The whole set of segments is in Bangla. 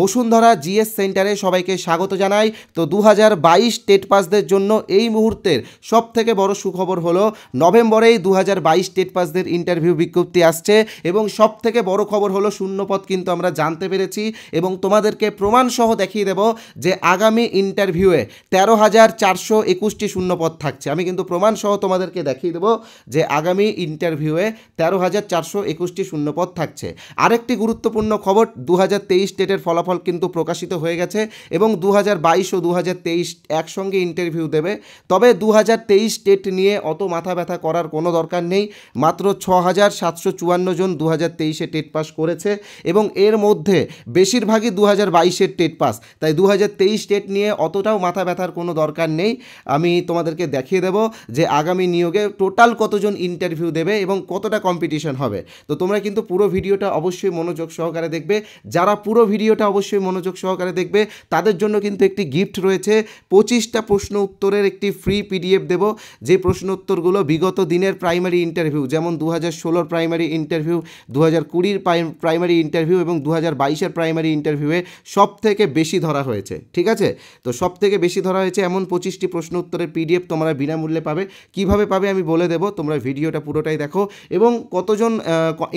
বসুন্ধরা জিএস সেন্টারে সবাইকে স্বাগত জানাই। তো 2022 টেট পাসদের জন্য এই মুহূর্তের সব থেকে বড় সুখবর হলো নভেম্বরেই 2022 টেট পাসদের ইন্টারভিউ বিজ্ঞপ্তি আসছে এবং সব থেকে বড় খবর হলো শূন্যপদ কিন্তু আমরা জানতে পেরেছি এবং তোমাদেরকে প্রমাণসহ দেখিয়ে দেব যে আগামী ইন্টারভিউয়ে 13,421টি শূন্যপদ থাকছে। আমি কিন্তু প্রমাণসহ তোমাদেরকে দেখিয়ে দেব যে আগামী ইন্টারভিউয়ে 13,421টি শূন্যপদ থাকছে। আরেকটি গুরুত্বপূর্ণ খবর, 2023 টেটের ফলাফল কিন্তু প্রকাশিত হয়ে গেছে এবং 2022 ও 2023 একসঙ্গে ইন্টারভিউ দেবে। তবে 2023 টেট নিয়ে অত মাথা ব্যথা করার কোনো দরকার নেই। মাত্র 6,754 জন 2023-এ টেট পাস করেছে এবং এর মধ্যে বেশিরভাগই 2022-এর টেট পাস। তাই 2023 টেট নিয়ে অতটাও মাথা ব্যথার কোনো দরকার নেই। আমি তোমাদেরকে দেখিয়ে দেব যে আগামী নিয়োগে টোটাল কতজন ইন্টারভিউ দেবে এবং কতটা কম্পিটিশন হবে। তো তোমরা কিন্তু পুরো ভিডিওটা অবশ্যই মনোযোগ সহকারে দেখবে। যারা পুরো ভিডিওটা অবশ্যই মনোযোগ সহকারে দেখবে তাদের জন্য কিন্তু একটি গিফট রয়েছে। 25টা প্রশ্ন উত্তরের একটি ফ্রি পিডিএফ দেব, যে প্রশ্ন উত্তরগুলো বিগত দিনের প্রাইমারি ইন্টারভিউ, যেমন 2016-র প্রাইমারি ইন্টারভিউ, 2020-র প্রাইমারি ইন্টারভিউ এবং 2022-এর প্রাইমারি ইন্টারভিউয়ে সব থেকে বেশি ধরা হয়েছে। ঠিক আছে, তো সব থেকে বেশি ধরা হয়েছে এমন 25টি প্রশ্ন উত্তরের পিডিএফ তোমরা বিনামূল্যে পাবে। কিভাবে পাবে আমি বলে দেবো, তোমরা ভিডিওটা পুরোটাই দেখো এবং কতজন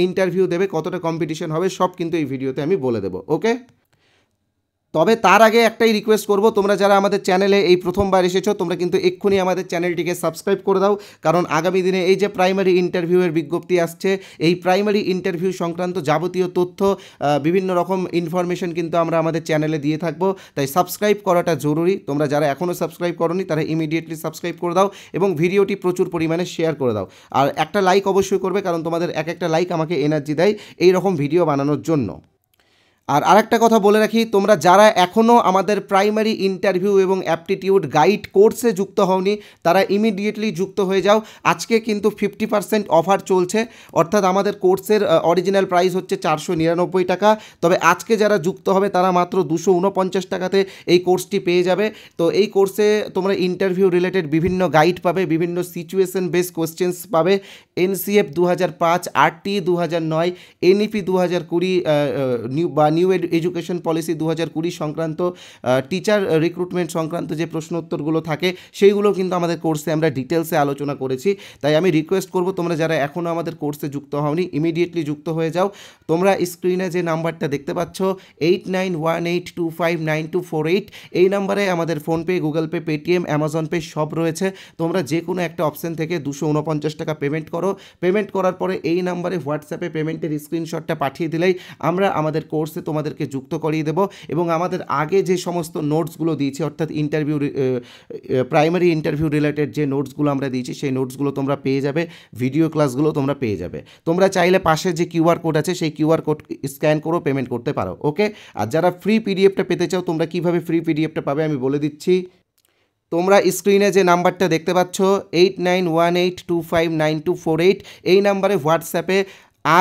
ইন্টারভিউ দেবে, কতটা কম্পিটিশন হবে সব কিন্তু এই ভিডিওতে আমি বলে দেবো। ওকে, তবে তার আগে একটাই রিকোয়েস্ট করব, তোমরা যারা আমাদের চ্যানেলে এই প্রথমবার এসেছো তোমরা কিন্তু এক্ষুনি আমাদের চ্যানেলটিকে সাবস্ক্রাইব করে দাও, কারণ আগামী দিনে এই যে প্রাইমারি ইন্টারভিউয়ের বিজ্ঞপ্তি আসছে, এই প্রাইমারি ইন্টারভিউ সংক্রান্ত যাবতীয় তথ্য, বিভিন্ন রকম ইনফরমেশন কিন্তু আমরা আমাদের চ্যানেলে দিয়ে থাকবো। তাই সাবস্ক্রাইব করাটা জরুরি। তোমরা যারা এখনও সাবস্ক্রাইব করোনি তারা ইমিডিয়েটলি সাবস্ক্রাইব করে দাও এবং ভিডিওটি প্রচুর পরিমাণে শেয়ার করে দাও। আর একটা লাইক অবশ্যই করবে, কারণ তোমাদের এক একটা লাইক আমাকে এনার্জি দেয় এই রকম ভিডিও বানানোর জন্য। আর আরেকটা কথা বলে রাখি, তোমরা যারা এখনও আমাদের প্রাইমারি ইন্টারভিউ এবং অ্যাপটিটিউড গাইড কোর্সে যুক্ত হওনি তারা ইমিডিয়েটলি যুক্ত হয়ে যাও। আজকে কিন্তু 50% অফার চলছে, অর্থাৎ আমাদের কোর্সের অরিজিনাল প্রাইস হচ্ছে 499 টাকা, তবে আজকে যারা যুক্ত হবে তারা মাত্র 249 টাকাতে এই কোর্সটি পেয়ে যাবে। তো এই কোর্সে তোমরা ইন্টারভিউ রিলেটেড বিভিন্ন গাইড পাবে, বিভিন্ন সিচুয়েশন বেস কোয়েশ্চেন্স পাবে, NCF 2005, RT 2009, NEP 2020 new education policy 2020 সংক্রান্ত, টিচার রিক্রুটমেন্ট সংক্রান্ত যে প্রশ্ন উত্তরগুলো থাকে সেইগুলো কিন্তু আমাদের কোর্সে আমরা ডিটেলসে আলোচনা করেছি। তাই আমি রিকোয়েস্ট করব তোমরা যারা এখনও আমাদের কোর্সে যুক্ত হওনি ইমিডিয়েটলি যুক্ত হয়ে যাও। তোমরা স্ক্রিনে যে নাম্বারটা দেখতে পাচ্ছ 8918259248, এই নাম্বারে আমাদের PhonePe, Google pay, Paytm, Amazon pay সব রয়েছে। তোমরা যে কোনো একটা অপশান থেকে 249 টাকা পেমেন্ট করো। পেমেন্ট করার পরে এই নাম্বারে হোয়াটসঅ্যাপে পেমেন্টের স্ক্রিনশটটা পাঠিয়ে দিলেই আমরা আমাদের কোর্সে তোমাদেরকে যুক্ত করিয়ে দেব এবং আমাদের আগে যে সমস্ত নোটসগুলো দিয়েছি, অর্থাৎ প্রাইমারি ইন্টারভিউ রিলেটেড যে নোটসগুলো আমরা দিয়েছি সেই নোটসগুলো তোমরা পেয়ে যাবে, ভিডিও ক্লাসগুলো তোমরা পেয়ে যাবে। তোমরা চাইলে পাশে যে কিউআর কোড আছে সেই কিউআর কোড স্ক্যান করো, পেমেন্ট করতে পারো। ওকে, আর যারা ফ্রি পিডিএফটা পেতে চাও তোমরা কিভাবে ফ্রি পিডিএফটা পাবে আমি বলে দিচ্ছি। তোমরা স্ক্রিনে যে নাম্বারটা দেখতে পাচ্ছ 8918259248, এই নাম্বারে হোয়াটসঅ্যাপে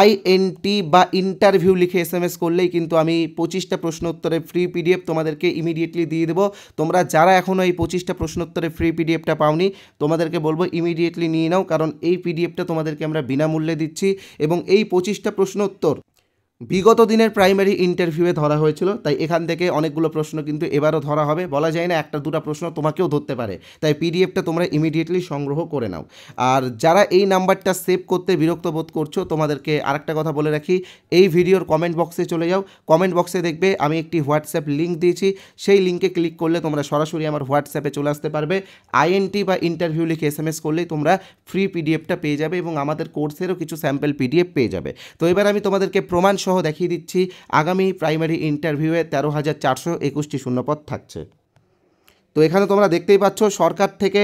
INT বা ইন্টারভিউ লিখে SMS করলেই কিন্তু আমি 25টা প্রশ্ন উত্তরের ফ্রি পিডিএফ তোমাদেরকে ইমিডিয়েটলি দিয়ে দেবো। তোমরা যারা এখনও এই 25টা প্রশ্ন উত্তরের ফ্রি পিডিএফটা পাওনি তোমাদেরকে বলবো ইমিডিয়েটলি নিয়ে নাও, কারণ এই পিডিএফটা তোমাদেরকে আমরা বিনামূল্যে দিচ্ছি এবং এই 25টা প্রশ্ন উত্তর বিগত দিনের প্রাইমারি ইন্টারভিউয়ে ধরা হয়েছিল, তাই এখান থেকে অনেকগুলো প্রশ্ন কিন্তু এবারও ধরা হবে। বলা যায় না একটা দুটো প্রশ্ন তোমাকেও ধরতে পারে, তাই পিডিএফটা তোমরা ইমিডিয়েটলি সংগ্রহ করে নাও। আর যারা এই নাম্বারটা সেভ করতে বিরক্ত বোধ করছো তোমাদেরকে আরেকটা কথা বলে রাখি, এই ভিডিওর কমেন্ট বক্সে চলে যাও। কমেন্ট বক্সে দেখবে আমি একটি হোয়াটসঅ্যাপ লিঙ্ক দিয়েছি, সেই লিঙ্কে ক্লিক করলে তোমরা সরাসরি আমার হোয়াটসঅ্যাপে চলে আসতে পারবে। INT বা ইন্টারভিউ লিখে SMS করলেই তোমরা ফ্রি পিডিএফটা পেয়ে যাবে এবং আমাদের কোর্সেরও কিছু স্যাম্পল পিডিএফ পেয়ে যাবে। তো এবার আমি তোমাদেরকে প্রমাণ সহ দেখিয়ে দিচ্ছি আগামী প্রাইমারি ইন্টারভিউয়ে 13,421টি শূন্যপদ থাকছে। তো এখানে তোমরা দেখতেই পাচ্ছ সরকার থেকে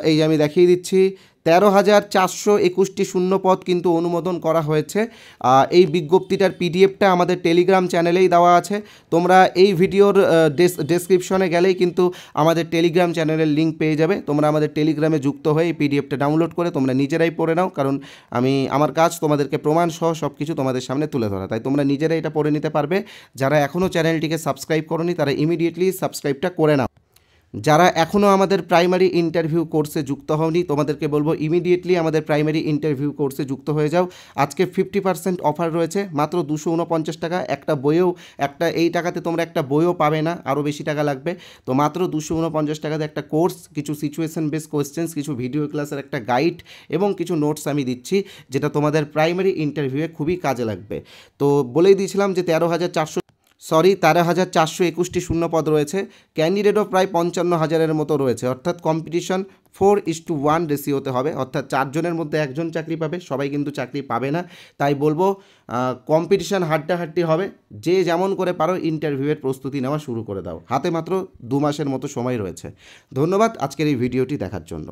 এই যে আমি দেখিয়ে দিচ্ছি 13,421টি শূন্যপদ কিন্তু অনুমোদন করা হয়েছে। এই বিজ্ঞপ্তিটার পিডিএফটা আমাদের টেলিগ্রাম চ্যানেলেই দেওয়া আছে। তোমরা এই ভিডিওর ডেসক্রিপশনে গেলেই কিন্তু আমাদের টেলিগ্রাম চ্যানেলের লিঙ্ক পেয়ে যাবে। তোমরা আমাদের টেলিগ্রামে যুক্ত হয়ে এই পিডিএফটা ডাউনলোড করে তোমরা নিজেরাই পড়ে নাও, কারণ আমার কাজ তোমাদেরকে প্রমাণ সহ সব কিছু তোমাদের সামনে তুলে ধরা, তাই তোমরা নিজেরাই এটা পড়ে নিতে পারবে। যারা এখনও চ্যানেলটিকে সাবস্ক্রাইব করোনি তারা ইমিডিয়েটলি সাবস্ক্রাইবটা করে নাও। যারা এখনও আমাদের প্রাইমারি ইন্টারভিউ কোর্সে যুক্ত হওনি তোমাদেরকে বলবো ইমিডিয়েটলি আমাদের প্রাইমারি ইন্টারভিউ কোর্সে যুক্ত হয়ে যাও। আজকে 50% অফার রয়েছে, মাত্র 249 টাকা। একটা বইও এই টাকাতে তোমরা একটা বইও পাবে না, আরও বেশি টাকা লাগবে। তো মাত্র 249 টাকাতে একটা কোর্স, কিছু সিচুয়েশন বেস কোয়েশ্চেন্স, কিছু ভিডিও ক্লাসের একটা গাইড এবং কিছু নোটস আমি দিচ্ছি, যেটা তোমাদের প্রাইমারি ইন্টারভিউয়ে খুবই কাজে লাগবে। তো বলেই দিয়েছিলাম যে 13,421টি শূন্যপদ রয়েছে, ক্যান্ডিডেটও প্রায় 55,000-এর মতো রয়েছে, অর্থাৎ কম্পিটিশন 4:1 রেশিওতে হবে, অর্থাৎ 4 জনের মধ্যে 1 জন চাকরি পাবে, সবাই কিন্তু চাকরি পাবে না। তাই বলবো কম্পিটিশান হাড্ডাহাড্ডি হবে, যে যেমন করে পারো ইন্টারভিউয়ের প্রস্তুতি নেওয়া শুরু করে দাও। হাতে মাত্র 2 মাসের মতো সময় রয়েছে। ধন্যবাদ আজকের এই ভিডিওটি দেখার জন্য।